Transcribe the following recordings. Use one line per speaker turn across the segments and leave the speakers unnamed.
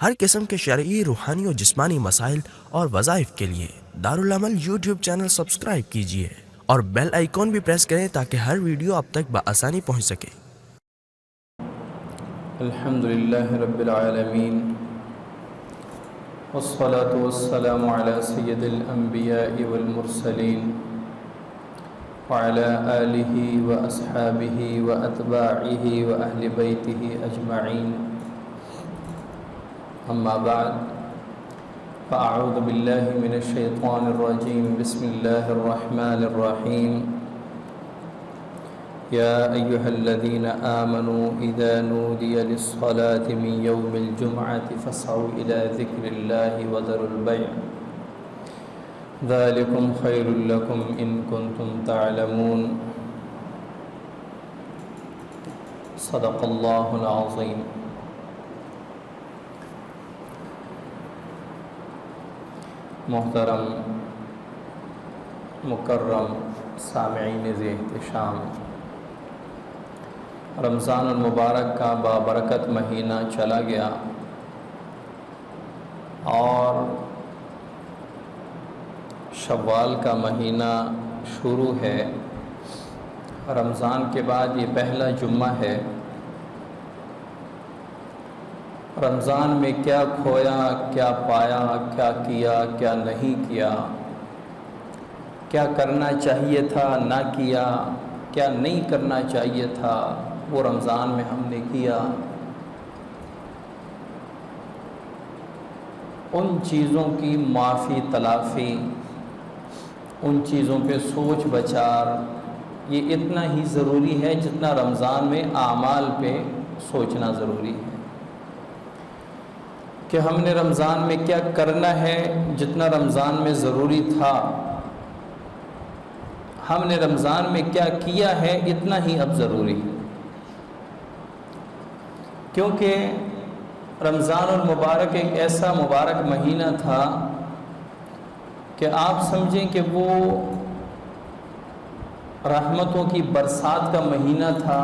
ہر قسم کے شرعی، روحانی اور جسمانی مسائل اور وظائف کے لیے دارالعمل یوٹیوب چینل سبسکرائب کیجیے اور بیل آئیکن بھی پریس کریں تاکہ ہر ویڈیو آپ تک بآسانی پہنچ سکے۔
الحمدللہ رب العالمین والصلاة والسلام علی سید الانبیاء والمرسلین وعلی آلہ واصحابہ واتباعہ واہل بیتہ اجمعین، اما بعد فاعوذ باللہ من الشیطان الرجیم، بسم اللہ الرحمن الرحیم۔ یا ایہا الذین آمنوا اذا نودی للصلاة من یوم الجمعة فاسعوا الى ذکر اللہ وذروا البیع ذالکم خیر لکم ان کنتم تعلمون۔ صدق اللہ العظیم۔ محترم مکرم سامعین ذی احتشام، رمضان المبارک کا بابرکت مہینہ چلا گیا اور شوال کا مہینہ شروع ہے۔ رمضان کے بعد یہ پہلا جمعہ ہے۔ رمضان میں کیا کھویا، کیا پایا، کیا کیا، کیا نہیں کیا، کیا کرنا چاہیے تھا نہ کیا، کیا نہیں کرنا چاہیے تھا وہ رمضان میں ہم نے کیا، ان چیزوں کی معافی تلافی، ان چیزوں پہ سوچ بچار، یہ اتنا ہی ضروری ہے جتنا رمضان میں اعمال پہ سوچنا ضروری ہے کہ ہم نے رمضان میں کیا کرنا ہے۔ جتنا رمضان میں ضروری تھا ہم نے رمضان میں کیا کیا ہے اتنا ہی اب ضروری ہے، کیونکہ رمضان المبارک ایک ایسا مبارک مہینہ تھا کہ آپ سمجھیں کہ وہ رحمتوں کی برسات کا مہینہ تھا۔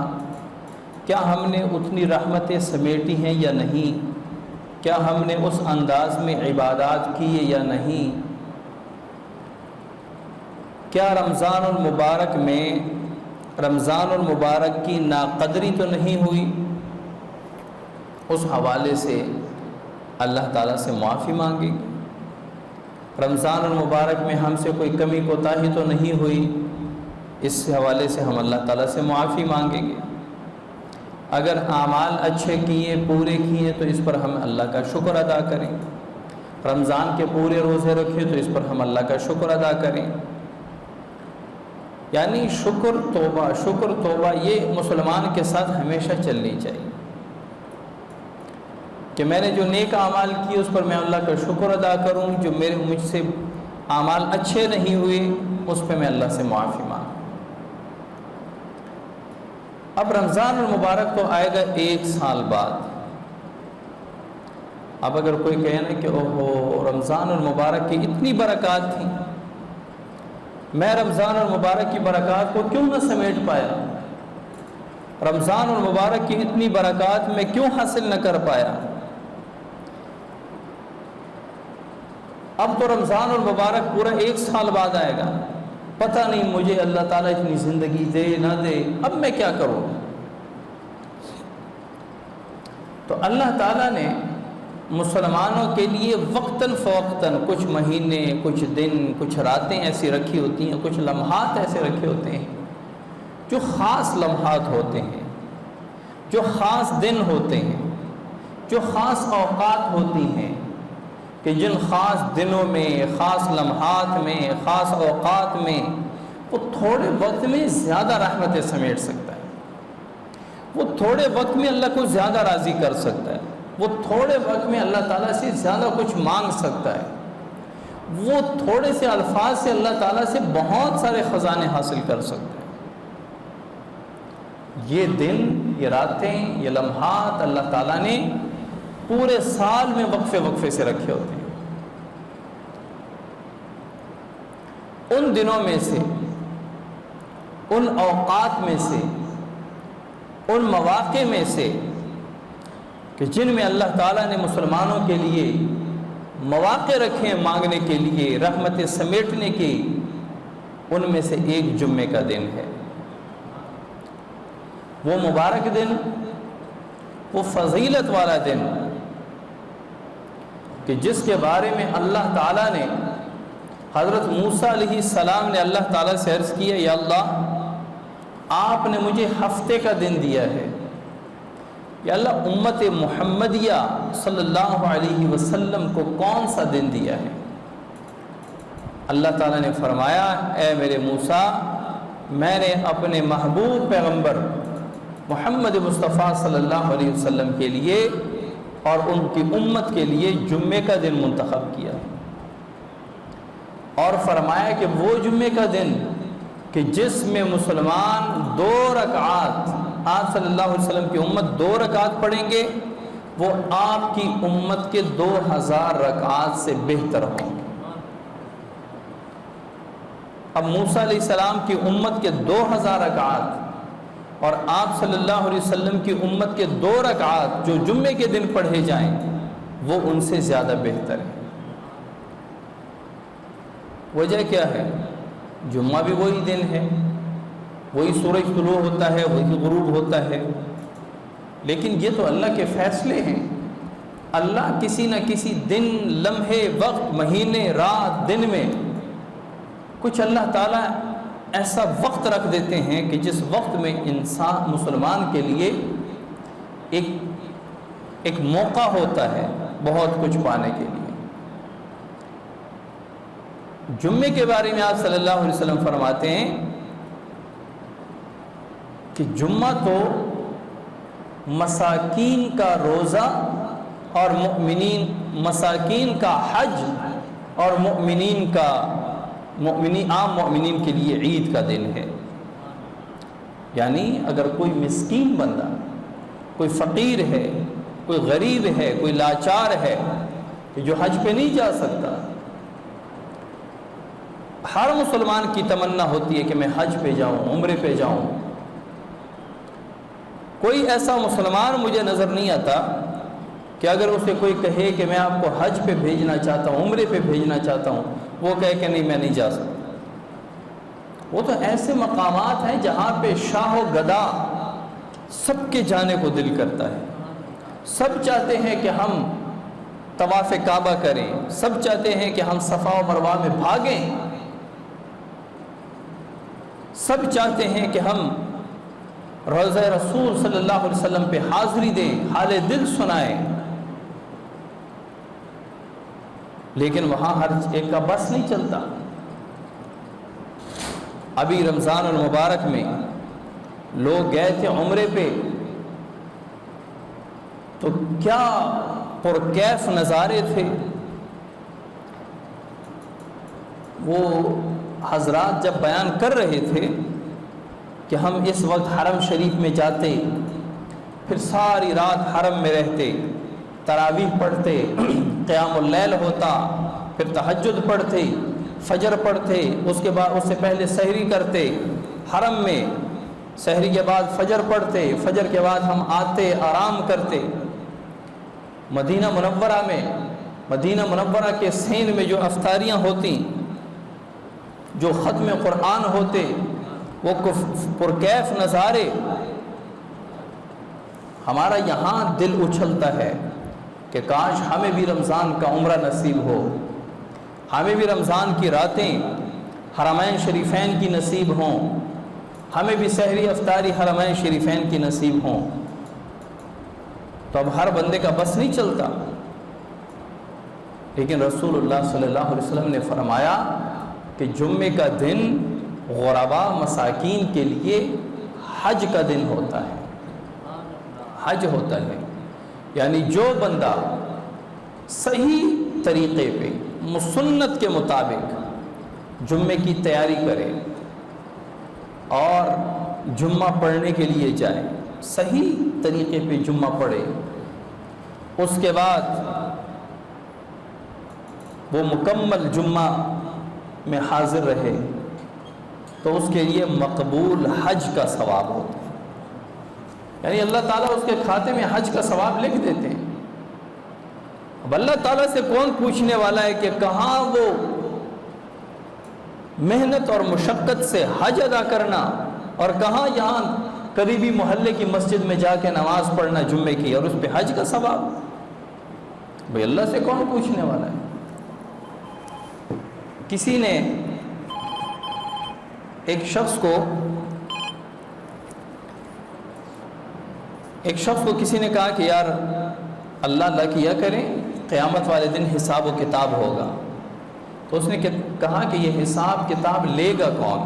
کیا ہم نے اتنی رحمتیں سمیٹی ہیں یا نہیں؟ کیا ہم نے اس انداز میں عبادات کیے یا نہیں؟ کیا رمضان المبارک کی ناقدری تو نہیں ہوئی؟ اس حوالے سے اللہ تعالیٰ سے معافی مانگیں گے۔ رمضان المبارک میں ہم سے کوئی کمی کوتاہی تو نہیں ہوئی، اس حوالے سے ہم اللہ تعالیٰ سے معافی مانگیں گے۔ اگر اعمال اچھے کیے، پورے کیے تو اس پر ہم اللہ کا شکر ادا کریں۔ رمضان کے پورے روزے رکھے تو اس پر ہم اللہ کا شکر ادا کریں۔ یعنی شکر توبہ یہ مسلمان کے ساتھ ہمیشہ چلنی چاہیے کہ میں نے جو نیک اعمال کیے اس پر میں اللہ کا شکر ادا کروں، جو مجھ سے اعمال اچھے نہیں ہوئے اس پہ میں اللہ سے معافی مانگوں۔ اب رمضان المبارک تو آئے گا 1 سال بعد۔ اب اگر کوئی کہے نا کہ اوہو رمضان المبارک کی اتنی برکات تھیں، میں رمضان المبارک کی برکات کو کیوں نہ سمیٹ پایا، رمضان المبارک کی اتنی برکات میں کیوں حاصل نہ کر پایا۔ اب تو رمضان المبارک پورا 1 سال بعد آئے گا، پتہ نہیں مجھے اللہ تعالیٰ اتنی زندگی دے نہ دے، اب میں کیا کروں۔ تو اللہ تعالیٰ نے مسلمانوں کے لیے وقتاً فوقتاً کچھ مہینے، کچھ دن، کچھ راتیں ایسی رکھی ہوتی ہیں، کچھ لمحات ایسے رکھے ہوتے ہیں جو خاص لمحات ہوتے ہیں، جو خاص دن ہوتے ہیں، جو خاص اوقات ہوتی ہیں کہ جن خاص دنوں میں، خاص لمحات میں، خاص اوقات میں وہ تھوڑے وقت میں زیادہ رحمتیں سمیٹ سکتا ہے، وہ تھوڑے وقت میں اللہ کو زیادہ راضی کر سکتا ہے، وہ تھوڑے وقت میں اللہ تعالیٰ سے زیادہ کچھ مانگ سکتا ہے، وہ تھوڑے سے الفاظ سے اللہ تعالیٰ سے بہت سارے خزانے حاصل کر سکتا ہے۔ یہ دن، یہ راتیں، یہ لمحات اللہ تعالیٰ نے پورے سال میں وقفے سے رکھے ہوتے ہیں۔ ان دنوں میں سے، ان اوقات میں سے، ان مواقع میں سے کہ جن میں اللہ تعالیٰ نے مسلمانوں کے لیے مواقع رکھے ہیں مانگنے کے لیے، رحمتیں سمیٹنے کی، ان میں سے ایک جمعے کا دن ہے۔ وہ مبارک دن، وہ فضیلت والا دن کہ جس کے بارے میں اللہ تعالیٰ نے، حضرت موسیٰ علیہ السلام نے اللہ تعالیٰ سے عرض کیا، یا اللہ آپ نے مجھے ہفتے کا دن دیا ہے، یا اللہ امت محمدیہ صلی اللہ علیہ وسلم کو کون سا دن دیا ہے؟ اللہ تعالیٰ نے فرمایا، اے میرے موسیٰ، میں نے اپنے محبوب پیغمبر محمد مصطفیٰ صلی اللہ علیہ وسلم کے لیے اور ان کی امت کے لیے جمعے کا دن منتخب کیا، اور فرمایا کہ وہ جمعے کا دن کہ جس میں مسلمان 2 رکعات، آپ صلی اللہ علیہ وسلم کی امت 2 رکعات پڑھیں گے، وہ آپ کی امت کے 2000 رکعات سے بہتر ہوں گے۔ اب موسیٰ علیہ السلام کی امت کے 2000 رکعات اور آپ صلی اللہ علیہ وسلم کی امت کے 2 رکعات جو جمعے کے دن پڑھے جائیں، وہ ان سے زیادہ بہتر ہے۔ وجہ کیا ہے؟ جمعہ بھی وہی دن ہے، وہی سورج طلوع ہوتا ہے، وہی غروب ہوتا ہے، لیکن یہ تو اللہ کے فیصلے ہیں۔ اللہ کسی نہ کسی دن، لمحے، وقت، مہینے، رات، دن میں کچھ اللہ تعالیٰ ایسا وقت رکھ دیتے ہیں کہ جس وقت میں انسان، مسلمان کے لیے ایک موقع ہوتا ہے بہت کچھ پانے کے لیے۔ جمعے کے بارے میں آپ صلی اللہ علیہ وسلم فرماتے ہیں کہ جمعہ تو مساکین کا روزہ اور مساکین کا حج اور عام مؤمنین کے لیے عید کا دن ہے۔ یعنی اگر کوئی مسکین بندہ، کوئی فقیر ہے، کوئی غریب ہے، کوئی لاچار ہے کہ جو حج پہ نہیں جا سکتا، ہر مسلمان کی تمنا ہوتی ہے کہ میں حج پہ جاؤں، عمرے پہ جاؤں۔ کوئی ایسا مسلمان مجھے نظر نہیں آتا کہ اگر اسے کوئی کہے کہ میں آپ کو حج پہ بھیجنا چاہتا ہوں، عمرے پہ بھیجنا چاہتا ہوں، وہ کہے کہ نہیں میں نہیں جا سکتا۔ وہ تو ایسے مقامات ہیں جہاں پہ شاہ و گدا سب کے جانے کو دل کرتا ہے، سب چاہتے ہیں کہ ہم طواف کعبہ کریں، سب چاہتے ہیں کہ ہم صفا و مروہ میں بھاگیں، سب چاہتے ہیں کہ ہم روضہ رسول صلی اللہ علیہ وسلم پہ حاضری دیں، حال دل سنائیں، لیکن وہاں ہر ایک کا بس نہیں چلتا۔ ابھی رمضان المبارک میں لوگ گئے تھے عمرے پہ، تو کیا پرکیف نظارے تھے۔ وہ حضرات جب بیان کر رہے تھے کہ ہم اس وقت حرم شریف میں جاتے، پھر ساری رات حرم میں رہتے، تراویح پڑھتے، قیام اللیل ہوتا، پھر تہجد پڑھتے، فجر پڑھتے، اس کے بعد اس سے پہلے سحری کرتے حرم میں، سحری کے بعد فجر پڑھتے، فجر کے بعد ہم آتے آرام کرتے۔ مدینہ منورہ کے سین میں جو افطاریاں ہوتی، جو ختم قرآن ہوتے، وہ پرکیف نظارے، ہمارا یہاں دل اچھلتا ہے کہ کاش ہمیں بھی رمضان کا عمرہ نصیب ہو، ہمیں بھی رمضان کی راتیں حرمین شریفین کی نصیب ہوں، ہمیں بھی سحری افطاری حرمین شریفین کی نصیب ہوں۔ تو اب ہر بندے کا بس نہیں چلتا، لیکن رسول اللہ صلی اللہ علیہ وسلم نے فرمایا کہ جمعے کا دن غرباء مساکین کے لیے حج کا دن ہوتا ہے، حج ہوتا ہے۔ یعنی جو بندہ صحیح طریقے پہ سنت کے مطابق جمعے کی تیاری کرے اور جمعہ پڑھنے کے لیے جائے، صحیح طریقے پہ جمعہ پڑھے، اس کے بعد وہ مکمل جمعہ میں حاضر رہے، تو اس کے لیے مقبول حج کا ثواب ہوتا ہے۔ یعنی اللہ تعالیٰ اس کے کھاتے میں حج کا ثواب لکھ دیتے ہیں۔ اب اللہ تعالیٰ سے کون پوچھنے والا ہے کہ کہاں وہ محنت اور مشقت سے حج ادا کرنا اور کہاں یہاں قریبی محلے کی مسجد میں جا کے نماز پڑھنا جمعے کی اور اس پہ حج کا ثواب؟ بھئی اللہ سے کون پوچھنے والا ہے؟ کسی نے ایک شخص کو کسی نے کہا کہ یار اللہ کیا کریں قیامت والے دن حساب و کتاب ہوگا، تو اس نے کہا کہ یہ حساب کتاب لے گا کون؟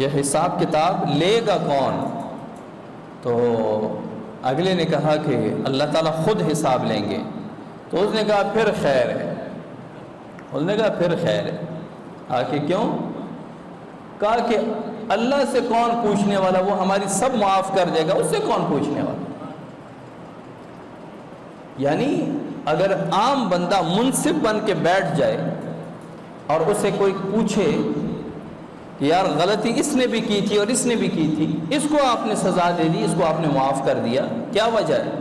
یہ حساب کتاب لے گا کون؟ تو اگلے نے کہا کہ اللہ تعالیٰ خود حساب لیں گے۔ تو اس نے کہا پھر خیر ہے، اس نے کہا پھر خیر ہے۔ آخر کیوں؟ کہا کہ اللہ سے کون پوچھنے والا، وہ ہماری سب معاف کر دے گا، اس سے کون پوچھنے والا؟ یعنی اگر عام بندہ منصف بن کے بیٹھ جائے اور اسے کوئی پوچھے کہ یار غلطی اس نے بھی کی تھی اور اس نے بھی کی تھی، اس کو آپ نے سزا دے دی، اس کو آپ نے معاف کر دیا، کیا وجہ ہے؟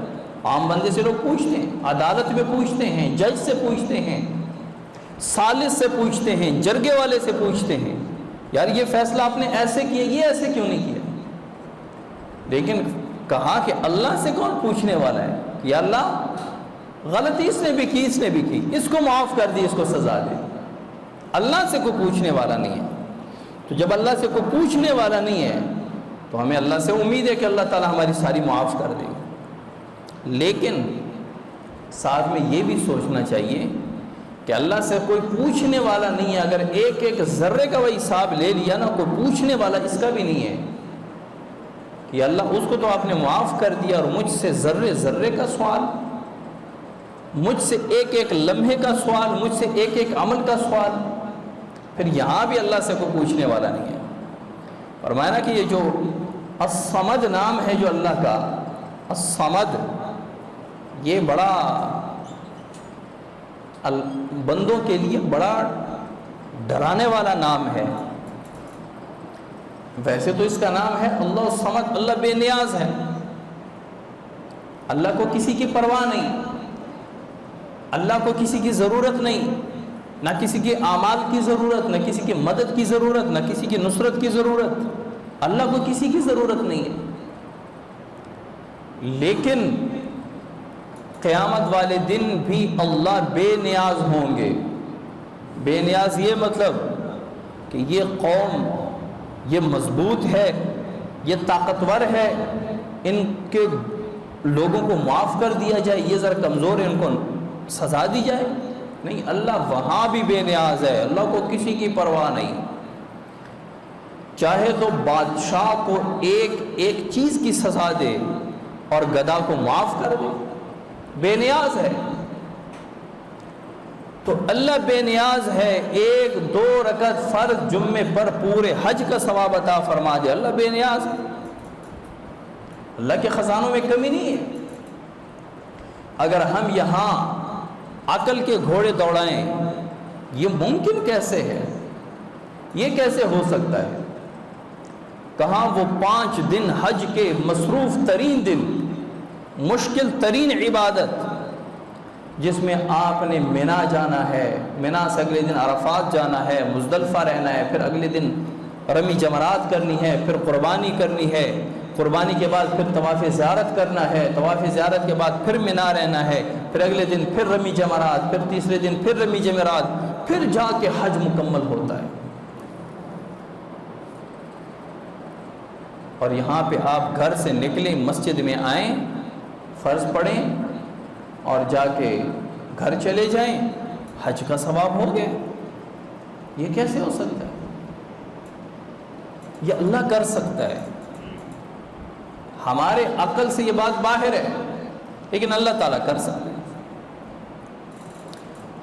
عام بندے سے لوگ پوچھتے ہیں، عدالت میں پوچھتے ہیں، جج سے پوچھتے ہیں، ثالث سے پوچھتے ہیں، جرگے والے سے پوچھتے ہیں، یار یہ فیصلہ آپ نے ایسے کیا، یہ ایسے کیوں نہیں کیا؟ لیکن کہا کہ اللہ سے کون پوچھنے والا ہے کہ یا اللہ غلطی اس نے بھی کی، اس نے بھی کی، اس کو معاف کر دی، اس کو سزا دے۔ اللہ سے کوئی پوچھنے والا نہیں ہے۔ تو جب اللہ سے کوئی پوچھنے والا نہیں ہے تو ہمیں اللہ سے امید ہے کہ اللہ تعالیٰ ہماری ساری معاف کر دے گا۔ لیکن ساتھ میں یہ بھی سوچنا چاہیے کہ اللہ سے کوئی پوچھنے والا نہیں ہے۔ اگر ایک ایک ذرے کا وہ حساب لے لیا نا، کوئی پوچھنے والا اس کا بھی نہیں ہے کہ اللہ اس کو تو آپ نے معاف کر دیا اور مجھ سے ذرے ذرے کا سوال، مجھ سے ایک ایک لمحے کا سوال، مجھ سے ایک ایک عمل کا سوال، پھر یہاں بھی اللہ سے کوئی پوچھنے والا نہیں ہے۔ فرمایا نا کہ یہ جو الصمد نام ہے جو اللہ کا، الصمد، یہ بڑا بندوں کے لیے بڑا ڈرانے والا نام ہے۔ ویسے تو اس کا نام ہے اللہ الصمد، اللہ بے نیاز ہے، اللہ کو کسی کی پرواہ نہیں، اللہ کو کسی کی ضرورت نہیں، نہ کسی کے اعمال کی ضرورت، نہ کسی کی مدد کی ضرورت، نہ کسی کی نصرت کی ضرورت، اللہ کو کسی کی ضرورت نہیں ہے۔ لیکن قیامت والے دن بھی اللہ بے نیاز ہوں گے۔ بے نیاز یہ مطلب کہ یہ قوم یہ مضبوط ہے، یہ طاقتور ہے، ان کے لوگوں کو معاف کر دیا جائے، یہ ذرا کمزور ہے، ان کو سزا دی جائے، نہیں، اللہ وہاں بھی بے نیاز ہے، اللہ کو کسی کی پرواہ نہیں۔ چاہے تو بادشاہ کو ایک ایک چیز کی سزا دے اور گدھا کو معاف کر دے، بے نیاز ہے۔ تو اللہ بے نیاز ہے، ایک دو رکعت فرض جمعے پر پورے حج کا ثواب عطا فرما دے، اللہ بے نیاز ہے۔ اللہ کے خزانوں میں کمی نہیں ہے۔ اگر ہم یہاں عقل کے گھوڑے دوڑائیں، یہ ممکن کیسے ہے؟ یہ کیسے ہو سکتا ہے؟ کہاں وہ 5 دن حج کے مصروف ترین دن، مشکل ترین عبادت، جس میں آپ نے مینا جانا ہے، مینا سے اگلے دن عرفات جانا ہے، مزدلفہ رہنا ہے، پھر اگلے دن رمی جمرات کرنی ہے، پھر قربانی کرنی ہے، قربانی کے بعد پھر طواف زیارت کرنا ہے، طواف زیارت کے بعد پھر مینا رہنا ہے، پھر اگلے دن پھر رمی جمرات، پھر تیسرے دن پھر رمی جمرات، پھر جا کے حج مکمل ہوتا ہے۔ اور یہاں پہ آپ گھر سے نکلیں، مسجد میں آئیں، فرض پڑھیں اور جا کے گھر چلے جائیں، حج کا ثواب ہو گیا۔ یہ کیسے ہو سکتا ہے؟ یہ اللہ کر سکتا ہے، ہمارے عقل سے یہ بات باہر ہے، لیکن اللہ تعالیٰ کر سکتا ہے۔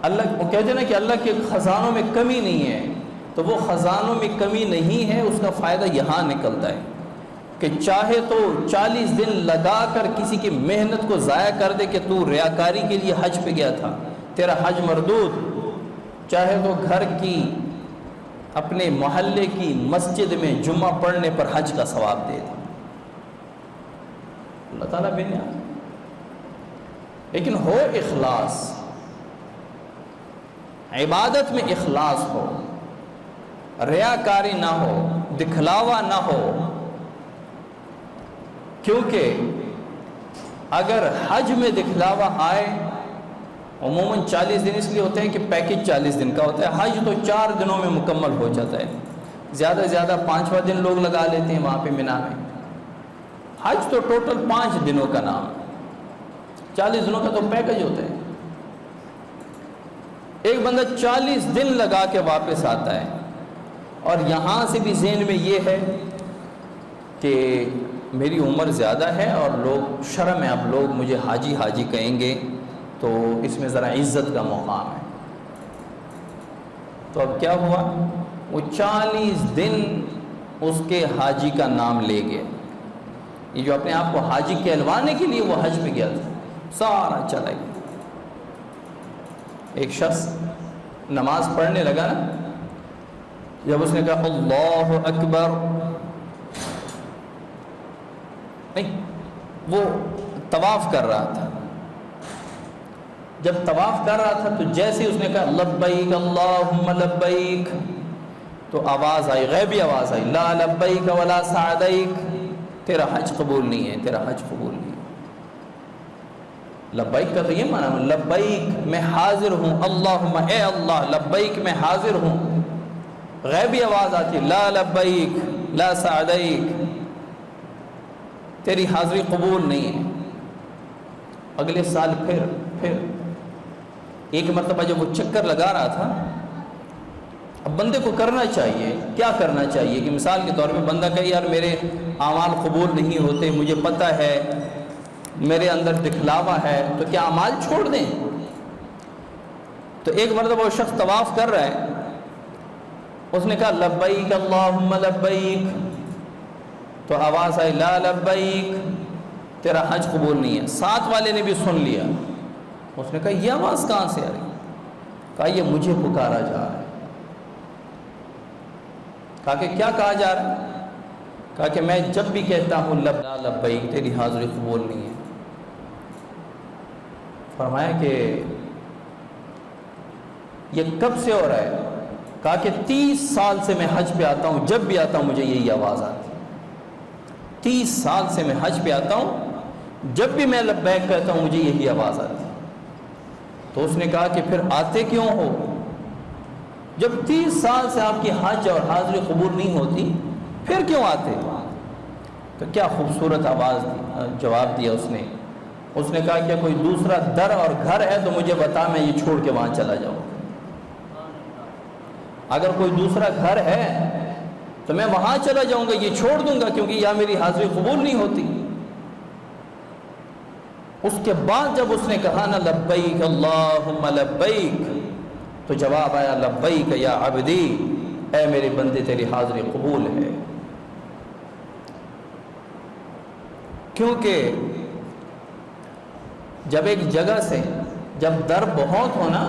اللہ وہ کہتے ہیں نا کہ اللہ کے خزانوں میں کمی نہیں ہے، تو وہ خزانوں میں کمی نہیں ہے، اس کا فائدہ یہاں نکلتا ہے کہ چاہے تو 40 دن لگا کر کسی کی محنت کو ضائع کر دے کہ تو ریاکاری کے لیے حج پہ گیا تھا، تیرا حج مردود، چاہے تو گھر کی اپنے محلے کی مسجد میں جمعہ پڑھنے پر حج کا ثواب دے دے۔ اللہ تعالیٰ بے نیاز، لیکن ہو اخلاص، عبادت میں اخلاص ہو، ریاکاری نہ ہو، دکھلاوا نہ ہو. کیونکہ اگر حج میں دکھلاوا آئے، عموماً 40 دن اس لیے ہوتے ہیں کہ پیکج 40 دن کا ہوتا ہے، حج تو 4 دنوں میں مکمل ہو جاتا ہے، زیادہ سے زیادہ 5واں دن لوگ لگا لیتے ہیں وہاں پہ مینا میں. حج تو ٹوٹل 5 دنوں کا نام، 40 دنوں کا تو پیکج ہوتا ہے. ایک بندہ 40 دن لگا کے واپس آتا ہے، اور یہاں سے بھی ذہن میں یہ ہے کہ میری عمر زیادہ ہے اور لوگ شرم ہے، اب لوگ مجھے حاجی حاجی کہیں گے تو اس میں ذرا عزت کا مقام ہے. تو اب کیا ہوا، وہ 40 دن اس کے حاجی کا نام لے گئے. یہ جو اپنے آپ کو حاجی کہلوانے کے لیے وہ حج پہ گیا تھا، سارا چلا گیا. ایک شخص نماز پڑھنے لگا نا، جب اس نے کہا اللہ اکبر، نہیں، وہ طواف کر رہا تھا. جب طواف کر رہا تھا تو جیسے اس نے کہا لبیک اللہم لبیک، تو آواز آئی، غیبی آواز آئی، لا لبیک ولا سعدیک، تیرا حج قبول نہیں ہے، تیرا حج قبول نہیں ہے. لبیک کا تو یہ معنی ہے، لبیک میں حاضر ہوں، اللہم اے اللہ، لبیک میں حاضر ہوں. غیبی آواز آتی، لا لبیک لا سعدیک، تیری حاضری قبول نہیں ہے. اگلے سال پھر ایک مرتبہ جب وہ چکر لگا رہا تھا، اب بندے کو کرنا چاہیے، کیا کرنا چاہیے کہ مثال کے طور پہ بندہ کہے یار میرے اعمال قبول نہیں ہوتے، مجھے پتہ ہے میرے اندر دکھلاوا ہے، تو کیا اعمال چھوڑ دیں؟ تو ایک مرتبہ وہ شخص طواف کر رہا ہے، اس نے کہا لبیک اللہم لبیک، تو آواز آئی لا لبیک، تیرا حج قبول نہیں ہے. ساتھ والے نے بھی سن لیا، اس نے کہا یہ آواز کہاں سے آ رہی؟ کہا یہ مجھے پکارا جا رہا ہے. کہا کہ کیا کہا جا رہا ہے؟ کہا کہ میں جب بھی کہتا ہوں لا لبیک، تیری حاضری قبول نہیں ہے. فرمایا کہ یہ کب سے ہو رہا ہے؟ کہا کہ 30 سال سے میں حج پہ آتا ہوں، جب بھی آتا ہوں مجھے یہی آواز آتی. 30 سال سے میں حج پہ آتا ہوں، جب بھی میں لبیک کہتا ہوں مجھے یہی آواز آتی. تو اس نے کہا کہ پھر آتے کیوں ہو؟ جب 30 سال سے آپ کی حج اور حاضری قبول نہیں ہوتی، پھر کیوں آتے؟ تو کیا خوبصورت آواز دی، جواب دیا اس نے. اس نے کہا کیا کوئی دوسرا در اور گھر ہے تو مجھے بتا، میں یہ چھوڑ کے وہاں چلا جاؤں. اگر کوئی دوسرا گھر ہے تو میں وہاں چلا جاؤں گا، یہ چھوڑ دوں گا، کیونکہ یہاں میری حاضری قبول نہیں ہوتی. اس کے بعد جب اس نے کہا نا لبیک اللہم لبیک، تو جواب آیا لبیک یا عبدی، اے میرے بندے تیری حاضری قبول ہے. کیونکہ جب ایک جگہ سے جب در بہت ہونا،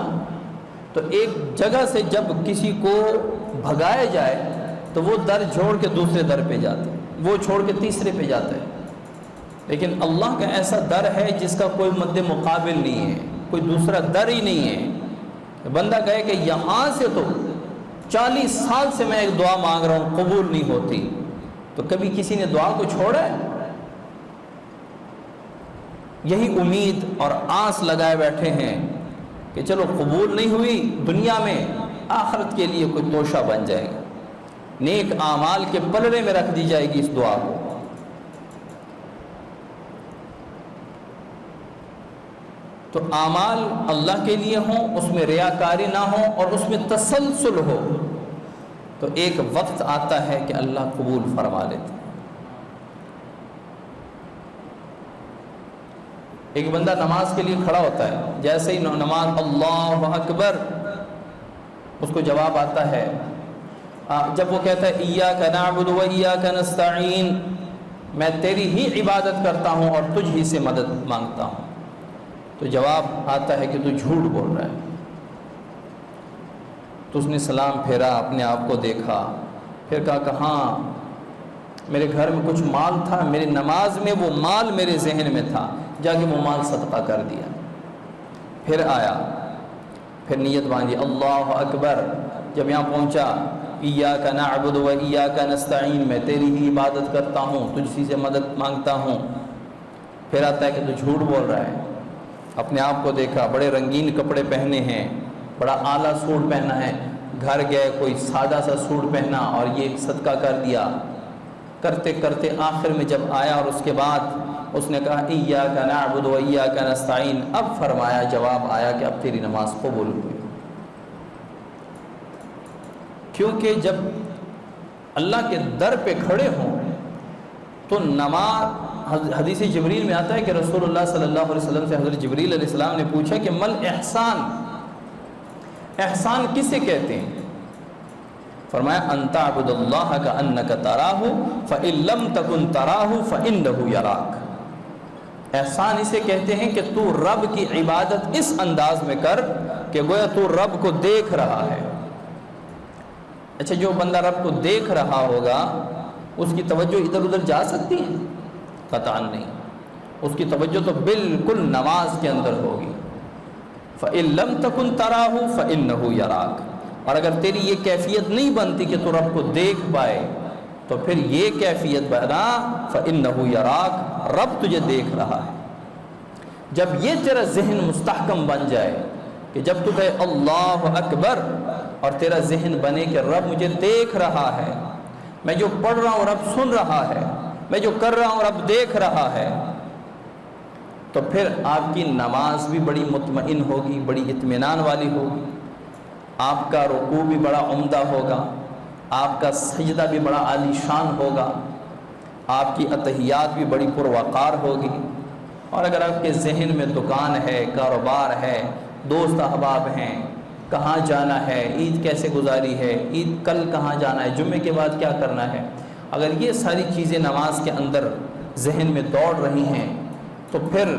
تو ایک جگہ سے جب کسی کو بھگایا جائے تو وہ در چھوڑ کے دوسرے در پہ جاتا ہے، وہ چھوڑ کے تیسرے پہ جاتا ہے. لیکن اللہ کا ایسا در ہے جس کا کوئی مد مقابل نہیں ہے، کوئی دوسرا در ہی نہیں ہے. بندہ کہے کہ یہاں سے تو 40 سال سے میں ایک دعا مانگ رہا ہوں، قبول نہیں ہوتی، تو کبھی کسی نے دعا کو چھوڑا ہے؟ یہی امید اور آس لگائے بیٹھے ہیں کہ چلو قبول نہیں ہوئی دنیا میں، آخرت کے لیے کوئی توشہ بن جائے گا، نیک اعمال کے پلڑے میں رکھ دی جائے گی اس دعا کو. تو اعمال اللہ کے لیے ہوں، اس میں ریاکاری نہ ہو اور اس میں تسلسل ہو، تو ایک وقت آتا ہے کہ اللہ قبول فرما لیتے. ایک بندہ نماز کے لیے کھڑا ہوتا ہے، جیسے ہی نماز اللہ اکبر، اس کو جواب آتا ہے، جب وہ کہتا ہے ایاک نعبد و ایاک نستعین، میں تیری ہی عبادت کرتا ہوں اور تجھ ہی سے مدد مانگتا ہوں، تو جواب آتا ہے کہ تو جھوٹ بول رہا ہے. تو اس نے سلام پھیرا، اپنے آپ کو دیکھا، پھر کہا کہ ہاں میرے گھر میں کچھ مال تھا، میری نماز میں وہ مال میرے ذہن میں تھا، جا کے وہ مال صدقہ کر دیا۔ پھر آیا، پھر نیت باندھی، اللہ اکبر، جب یہاں پہنچا، ایاک نعبد و ایاک نستعین، میں تیری ہی عبادت کرتا ہوں، تجھ سے مدد مانگتا ہوں۔ پھر آتا ہے کہ تو جھوٹ بول رہا ہے، اپنے آپ کو دیکھا، بڑے رنگین کپڑے پہنے ہیں، بڑا اعلیٰ سوٹ پہنا ہے، گھر گئے کوئی سادہ سا سوٹ پہنا اور یہ صدقہ کر دیا۔ کرتے کرتے آخر میں جب آیا اور اس کے بعد اس نے کہا ایاک نعبد و ایاک نستعین، اب فرمایا، جواب آیا کہ اب تیری نماز قبول ہوئی۔ کیونکہ جب اللہ کے در پہ کھڑے ہوں تو نماز، حدیث جبریل میں آتا ہے کہ رسول اللہ صلی اللہ علیہ وسلم سے حضرت جبریل علیہ السلام نے پوچھا کہ مل احسان، احسان کسے کہتے ہیں؟ فرمایا ان تعبد اللہ کانک تراہ فان لم تکن تراہ فانہ یراک۔ احسان اسے کہتے ہیں کہ تو رب کی عبادت اس انداز میں کر کہ گویا تو رب کو دیکھ رہا ہے۔ اچھا، جو بندہ رب کو دیکھ رہا ہوگا اس کی توجہ ادھر ادھر جا سکتی ہے؟ قطعاً نہیں، اس کی توجہ تو بالکل نماز کے اندر ہوگی۔ فَإِن لَمْ تَكُنْ تَرَاهُ فَإِنَّهُ يَرَاكَ۔ اور اگر تیری یہ کیفیت نہیں بنتی کہ تو رب کو دیکھ پائے تو پھر یہ کیفیت بنا فَإِنَّهُ يَرَاكَ، رب تجھے دیکھ رہا ہے۔ جب یہ تیرا ذہن مستحکم بن جائے کہ جب تو کہے اللہ اکبر اور تیرا ذہن بنے کہ رب مجھے دیکھ رہا ہے، میں جو پڑھ رہا ہوں رب سن رہا ہے، میں جو کر رہا ہوں رب دیکھ رہا ہے، تو پھر آپ کی نماز بھی بڑی مطمئن ہوگی، بڑی اطمینان والی ہوگی، آپ کا رکوع بھی بڑا عمدہ ہوگا، آپ کا سجدہ بھی بڑا عالی شان ہوگا، آپ کی اتحیات بھی بڑی پروقار ہوگی۔ اور اگر آپ کے ذہن میں دکان ہے، کاروبار ہے، دوست احباب ہیں، کہاں جانا ہے، عید کیسے گزاری ہے، عید کل کہاں جانا ہے، جمعے کے بعد کیا کرنا ہے، اگر یہ ساری چیزیں نماز کے اندر ذہن میں دوڑ رہی ہیں تو پھر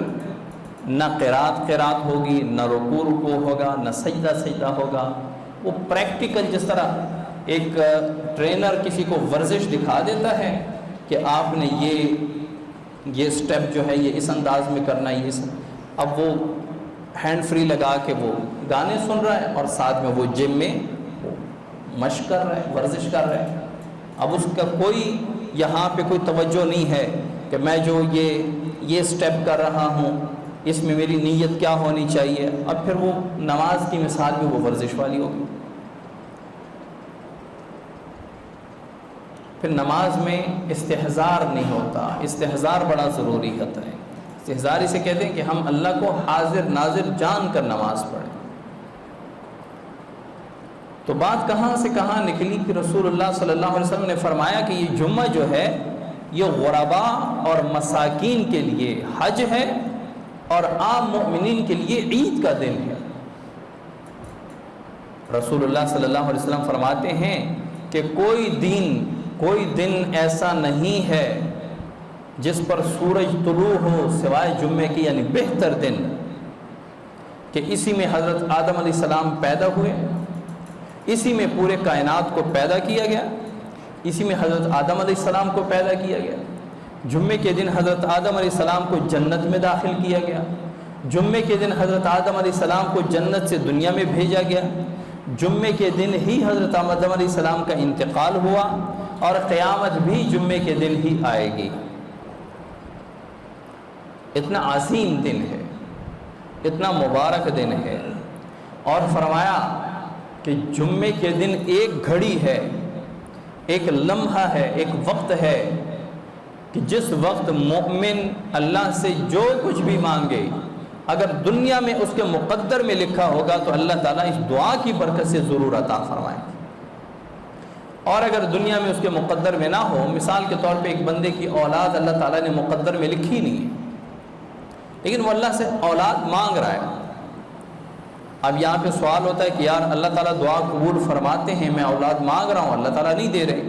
نہ قرات ہوگی، نہ رکوع ہوگا، نہ سجدہ ہوگا۔ وہ پریکٹیکل، جس طرح ایک ٹرینر کسی کو ورزش دکھا دیتا ہے کہ آپ نے یہ سٹیپ جو ہے یہ اس انداز میں کرنا ہے، اب وہ ہینڈ فری لگا کے وہ گانے سن رہا ہے اور ساتھ میں وہ جم میں مشق کر رہا ہے، ورزش کر رہا ہے۔ اب اس کا کوئی یہاں پہ کوئی توجہ نہیں ہے کہ میں جو یہ سٹیپ کر رہا ہوں اس میں میری نیت کیا ہونی چاہیے۔ اب پھر وہ نماز کی مثال بھی وہ ورزش والی ہوگی۔ پھر نماز میں استحضار نہیں ہوتا، استحضار بڑا ضروری ہوتا ہے۔ استحضار اسے کہتے ہیں کہ ہم اللہ کو حاضر ناظر جان کر نماز پڑھیں۔ تو بات کہاں سے کہاں نکلی کہ رسول اللہ صلی اللہ علیہ وسلم نے فرمایا کہ یہ جمعہ جو ہے یہ غرباء اور مساکین کے لیے حج ہے اور عام مؤمنین کے لیے عید کا دن ہے۔ رسول اللہ صلی اللہ علیہ وسلم فرماتے ہیں کہ کوئی دن ایسا نہیں ہے جس پر سورج طلوع ہو سوائے جمعے کی، یعنی بہتر دن، کہ اسی میں حضرت آدم علیہ السلام پیدا ہوئے، اسی میں پورے کائنات کو پیدا کیا گیا، اسی میں حضرت آدم علیہ السلام کو پیدا کیا گیا۔ جمعے کے دن حضرت آدم علیہ السلام کو جنت میں داخل کیا گیا، جمعے کے دن حضرت آدم علیہ السلام کو جنت سے دنیا میں بھیجا گیا، جمعے کے دن ہی حضرت آدم علیہ السلام کا انتقال ہوا اور قیامت بھی جمعے کے دن ہی آئے گی۔ اتنا عظیم دن ہے، اتنا مبارک دن ہے، اور فرمایا کہ جمعے کے دن ایک گھڑی ہے، ایک لمحہ ہے، ایک وقت ہے کہ جس وقت مومن اللہ سے جو کچھ بھی مانگے، اگر دنیا میں اس کے مقدر میں لکھا ہوگا تو اللہ تعالیٰ اس دعا کی برکت سے ضرور عطا فرمائے، اور اگر دنیا میں اس کے مقدر میں نہ ہو، مثال کے طور پہ ایک بندے کی اولاد اللہ تعالیٰ نے مقدر میں لکھی نہیں ہے لیکن وہ اللہ سے اولاد مانگ رہا ہے۔ اب یہاں پہ سوال ہوتا ہے کہ یار اللہ تعالیٰ دعا قبول فرماتے ہیں، میں اولاد مانگ رہا ہوں، اللہ تعالیٰ نہیں دے رہے۔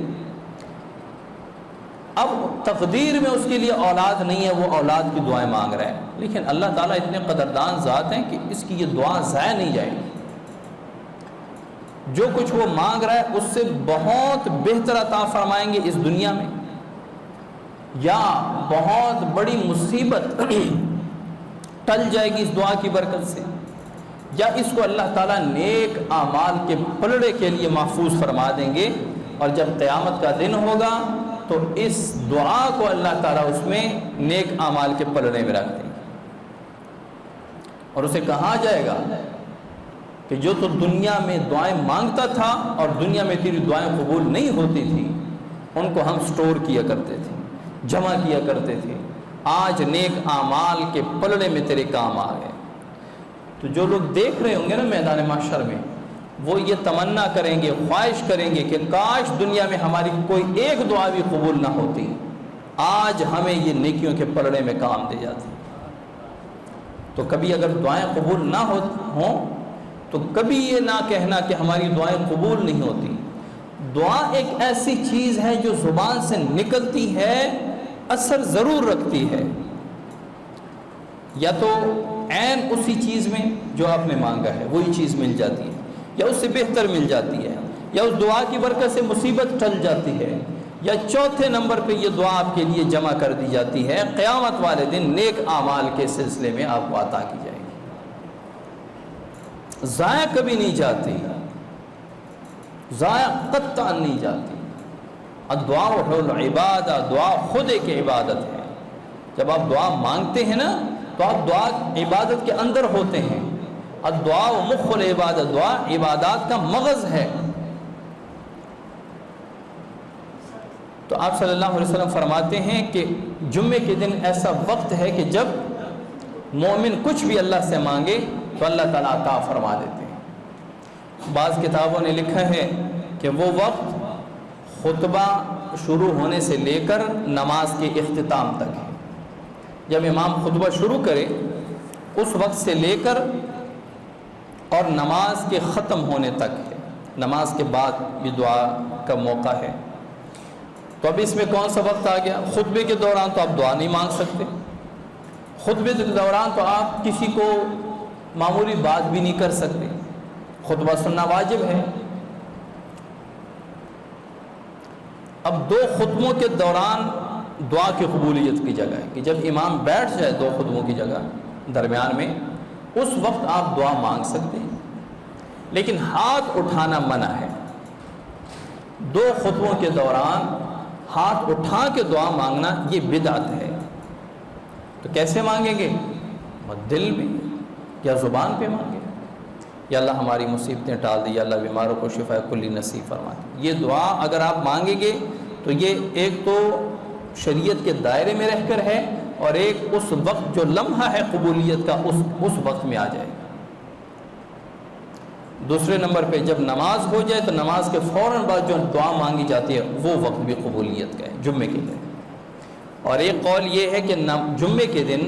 اب تقدیر میں اس کے لیے اولاد نہیں ہے، وہ اولاد کی دعائیں مانگ رہا ہے، لیکن اللہ تعالیٰ اتنے قدردان ذات ہیں کہ اس کی یہ دعا ضائع نہیں جائے گی۔ جو کچھ وہ مانگ رہا ہے اس سے بہت بہتر عطا فرمائیں گے اس دنیا میں، یا بہت بڑی مصیبت ٹل جائے گی اس دعا کی برکت سے، یا اس کو اللہ تعالیٰ نیک اعمال کے پلڑے کے لیے محفوظ فرما دیں گے، اور جب قیامت کا دن ہوگا تو اس دعا کو اللہ تعالیٰ اس میں نیک اعمال کے پلڑے میں رکھ دیں گے، اور اسے کہا جائے گا کہ جو تو دنیا میں دعائیں مانگتا تھا اور دنیا میں تیری دعائیں قبول نہیں ہوتی تھی، ان کو ہم سٹور کیا کرتے تھے، جمع کیا کرتے تھے، آج نیک اعمال کے پلڑے میں تیرے کام آ گئے۔ تو جو لوگ دیکھ رہے ہوں گے نا میدان محشر میں، وہ یہ تمنا کریں گے، خواہش کریں گے کہ کاش دنیا میں ہماری کوئی ایک دعا بھی قبول نہ ہوتی، آج ہمیں یہ نیکیوں کے پلڑے میں کام دے جاتی۔ تو کبھی اگر دعائیں قبول نہ ہوں تو کبھی یہ نہ کہنا کہ ہماری دعائیں قبول نہیں ہوتی۔ دعا ایک ایسی چیز ہے جو زبان سے نکلتی ہے، اثر ضرور رکھتی ہے، یا تو عین اسی چیز میں جو آپ نے مانگا ہے وہی چیز مل جاتی ہے، یا اس سے بہتر مل جاتی ہے، یا اس دعا کی برکت سے مصیبت ٹل جاتی ہے، یا چوتھے نمبر پہ یہ دعا آپ کے لیے جمع کر دی جاتی ہے، قیامت والے دن نیک اعمال کے سلسلے میں آپ کو عطا کی جائے گی، ضائع کبھی نہیں جاتی، ضائع قطعا نہیں جاتی۔ الدعاء العبادہ، دعا خود ایک عبادت ہے۔ جب آپ دعا مانگتے ہیں نا تو آپ دعا عبادت کے اندر ہوتے ہیں۔ الدعاء مخ العبادہ، دعا عبادات کا مغز ہے۔ تو آپ صلی اللہ علیہ وسلم فرماتے ہیں کہ جمعے کے دن ایسا وقت ہے کہ جب مومن کچھ بھی اللہ سے مانگے تو اللہ تعالیٰ عطا فرما دیتے ہیں۔ بعض کتابوں نے لکھا ہے کہ وہ وقت خطبہ شروع ہونے سے لے کر نماز کے اختتام تک ہے۔ جب امام خطبہ شروع کرے اس وقت سے لے کر اور نماز کے ختم ہونے تک ہے، نماز کے بعد بھی دعا کا موقع ہے۔ تو اب اس میں کون سا وقت آ گیا؟ خطبے کے دوران تو آپ دعا نہیں مانگ سکتے، خطبے کے دوران تو آپ کسی کو معمولی بات بھی نہیں کر سکتے، خطبہ سننا واجب ہے۔ اب دو خطبوں کے دوران دعا کی قبولیت کی جگہ ہے کہ جب امام بیٹھ جائے دو خطبوں کی جگہ درمیان میں، اس وقت آپ دعا مانگ سکتے ہیں، لیکن ہاتھ اٹھانا منع ہے۔ دو خطبوں کے دوران ہاتھ اٹھا کے دعا مانگنا یہ بدعت ہے۔ تو کیسے مانگیں گے؟ دل میں یا زبان پہ مانگیں، یا اللہ ہماری مصیبتیں ٹال دی، یا اللہ بیماروں کو شفا کلی نصیب فرما دی۔ یہ دعا اگر آپ مانگیں گے تو یہ ایک تو شریعت کے دائرے میں رہ کر ہے، اور ایک اس وقت جو لمحہ ہے قبولیت کا اس وقت میں آ جائے گا۔ دوسرے نمبر پہ جب نماز ہو جائے تو نماز کے فوراً بعد جو دعا مانگی جاتی ہے وہ وقت بھی قبولیت کا ہے، جمعے کے دن۔ اور ایک قول یہ ہے کہ جمعے کے دن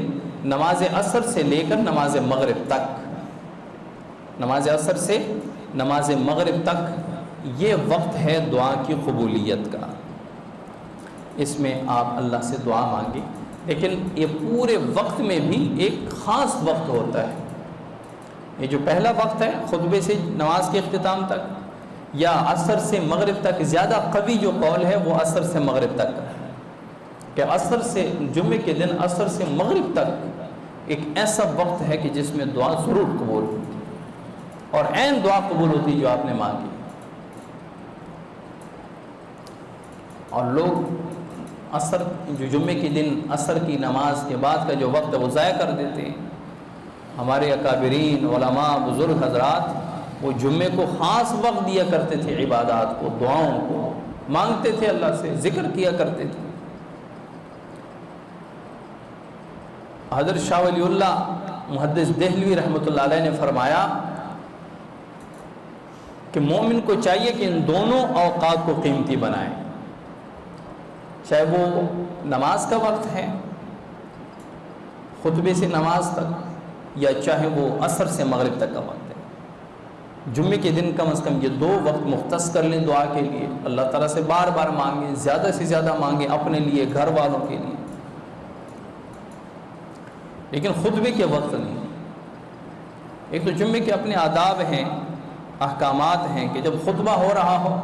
نماز عصر سے لے کر نماز مغرب تک، نماز عصر سے نماز مغرب تک یہ وقت ہے دعا کی قبولیت کا۔ اس میں آپ اللہ سے دعا مانگیں، لیکن یہ پورے وقت میں بھی ایک خاص وقت ہوتا ہے۔ یہ جو پہلا وقت ہے خطبے سے نماز کے اختتام تک، یا عصر سے مغرب تک، زیادہ قوی جو قول ہے وہ عصر سے مغرب تک کا ہے کہ عصر سے جمعے کے دن عصر سے مغرب تک ایک ایسا وقت ہے کہ جس میں دعا ضرور قبول ہوتی ہے، اور عین دعا قبول ہوتی جو آپ نے مانگی۔ اور لوگ عصر جو جمعے کے دن عصر کی نماز کے بعد کا جو وقت ہے وہ ضائع کر دیتے ہیں۔ ہمارے اکابرین علماء بزرگ حضرات وہ جمعے کو خاص وقت دیا کرتے تھے، عبادات کو، دعاؤں کو مانگتے تھے، اللہ سے ذکر کیا کرتے تھے۔ حضرت شاہ ولی اللہ محدث دہلوی رحمۃ اللہ علیہ نے فرمایا کہ مومن کو چاہیے کہ ان دونوں اوقات کو قیمتی بنائیں، چاہے وہ نماز کا وقت ہے خطبے سے نماز تک، یا چاہے وہ عصر سے مغرب تک کا وقت ہے۔ جمعے کے دن کم از کم یہ دو وقت مختص کر لیں دعا کے لیے، اللہ تعالیٰ سے بار بار مانگیں، زیادہ سے زیادہ مانگیں اپنے لیے، گھر والوں کے لیے، لیکن خطبے کے وقت نہیں۔ ایک تو جمعے کے اپنے آداب ہیں، احکامات ہیں کہ جب خطبہ ہو رہا ہو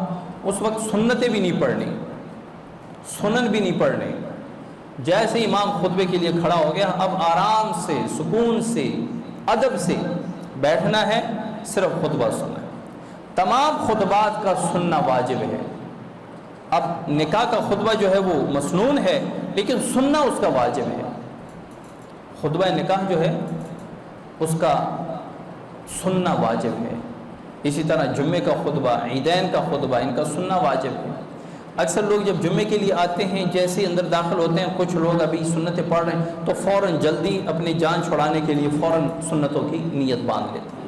اس وقت سنتیں بھی نہیں پڑھنی، سنن بھی نہیں پڑھنے، جیسے امام خطبے کے لیے کھڑا ہو گیا، اب آرام سے، سکون سے، ادب سے بیٹھنا ہے، صرف خطبہ سننا ہے۔ تمام خطبات کا سننا واجب ہے۔ اب نکاح کا خطبہ جو ہے وہ مسنون ہے، لیکن سننا اس کا واجب ہے۔ خطبہ نکاح جو ہے اس کا سننا واجب ہے۔ اسی طرح جمعے کا خطبہ، عیدین کا خطبہ، ان کا سننا واجب ہے۔ اکثر لوگ جب جمعے کے لیے آتے ہیں، جیسے ہی اندر داخل ہوتے ہیں، کچھ لوگ ابھی سنتیں پڑھ رہے ہیں تو فوراً جلدی اپنی جان چھڑانے کے لیے فوراً سنتوں کی نیت باندھ لیتے ہیں۔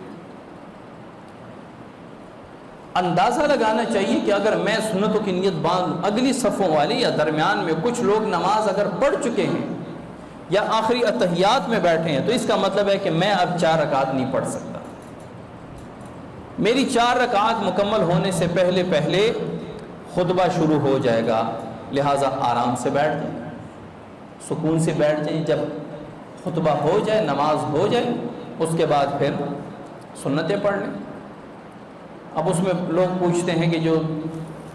اندازہ لگانا چاہیے کہ اگر میں سنتوں کی نیت باندھ، اگلی صفوں والے یا درمیان میں کچھ لوگ نماز اگر پڑھ چکے ہیں یا آخری اتحیات میں بیٹھے ہیں، تو اس کا مطلب ہے کہ میں اب 4 رکعت نہیں پڑھ سکتا۔ میری 4 رکعت مکمل ہونے سے پہلے پہلے خطبہ شروع ہو جائے گا، لہٰذا آرام سے بیٹھ جائیں، سکون سے بیٹھ جائیں۔ جب خطبہ ہو جائے، نماز ہو جائے، اس کے بعد پھر سنتیں پڑھ لیں۔ اب اس میں لوگ پوچھتے ہیں کہ جو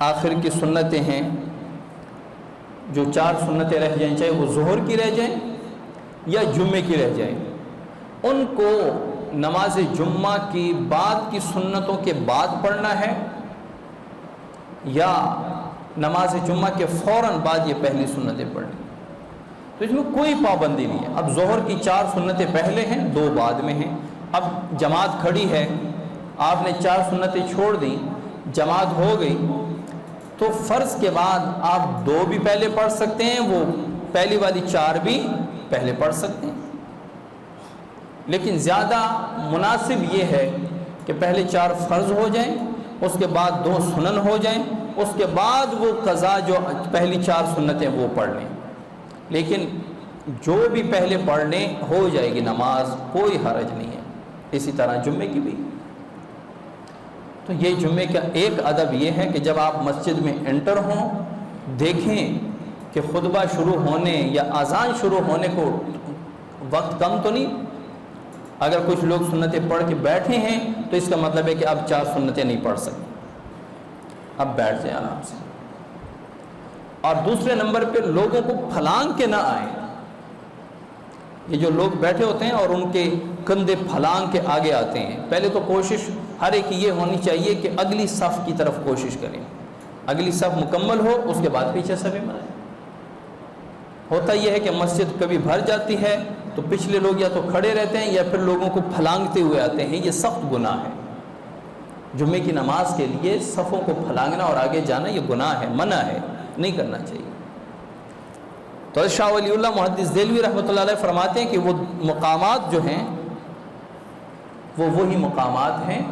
آخر کی سنتیں ہیں، جو 4 سنتیں رہ جائیں، چاہے وہ ظہر کی رہ جائیں یا جمعے کی رہ جائیں، ان کو نماز جمعہ کی بعد کی سنتوں کے بعد پڑھنا ہے یا نماز جمعہ کے فوراً بعد یہ پہلی سنتیں پڑھیں۔ تو اس میں کوئی پابندی نہیں ہے۔ اب ظہر کی 4 سنتیں پہلے ہیں، 2 بعد میں ہیں۔ اب جماعت کھڑی ہے، آپ نے 4 سنتیں چھوڑ دیں، جماعت ہو گئی، تو فرض کے بعد آپ 2 بھی پہلے پڑھ سکتے ہیں، وہ پہلی والی 4 بھی پہلے پڑھ سکتے ہیں۔ لیکن زیادہ مناسب یہ ہے کہ پہلے 4 فرض ہو جائیں، اس کے بعد 2 سنن ہو جائیں، اس کے بعد وہ قضا جو پہلی 4 سنتیں وہ پڑھ لیں۔ لیکن جو بھی پہلے پڑھ لیں ہو جائے گی نماز، کوئی حرج نہیں ہے۔ اسی طرح جمعے کی بھی۔ تو یہ جمعے کا ایک ادب یہ ہے کہ جب آپ مسجد میں انٹر ہوں، دیکھیں کہ خطبہ شروع ہونے یا اذان شروع ہونے کو وقت کم تو نہیں۔ اگر کچھ لوگ سنتیں پڑھ کے بیٹھے ہیں تو اس کا مطلب ہے کہ اب 4 سنتیں نہیں پڑھ سکتے، اب بیٹھ جائیں آرام سے۔ اور دوسرے نمبر پہ لوگوں کو پھلانگ کے نہ آئیں۔ یہ جو لوگ بیٹھے ہوتے ہیں اور ان کے کندھے پھلانگ کے آگے آتے ہیں، پہلے تو کوشش ہر ایک یہ ہونی چاہیے کہ اگلی صف کی طرف کوشش کریں، اگلی صف مکمل ہو، اس کے بعد پیچھے صف بنائیں۔ ہوتا یہ ہے کہ مسجد کبھی بھر جاتی ہے تو پچھلے لوگ یا تو کھڑے رہتے ہیں یا پھر لوگوں کو پھلانگتے ہوئے آتے ہیں، یہ سخت گناہ ہے۔ جمعے کی نماز کے لیے صفوں کو پھلانگنا اور آگے جانا یہ گناہ ہے، منع ہے، نہیں کرنا چاہیے۔ تو شاہ ولی اللہ محدث دہلوی رحمۃ اللہ علیہ فرماتے ہیں کہ وہ مقامات جو ہیں وہ وہی مقامات ہیں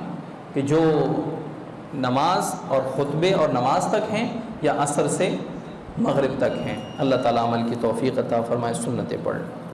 کہ جو نماز اور خطبے اور نماز تک ہیں یا عصر سے مغرب تک ہیں۔ اللہ تعالیٰ عمل کی توفیق عطا فرمائے، سنتیں پڑھیں۔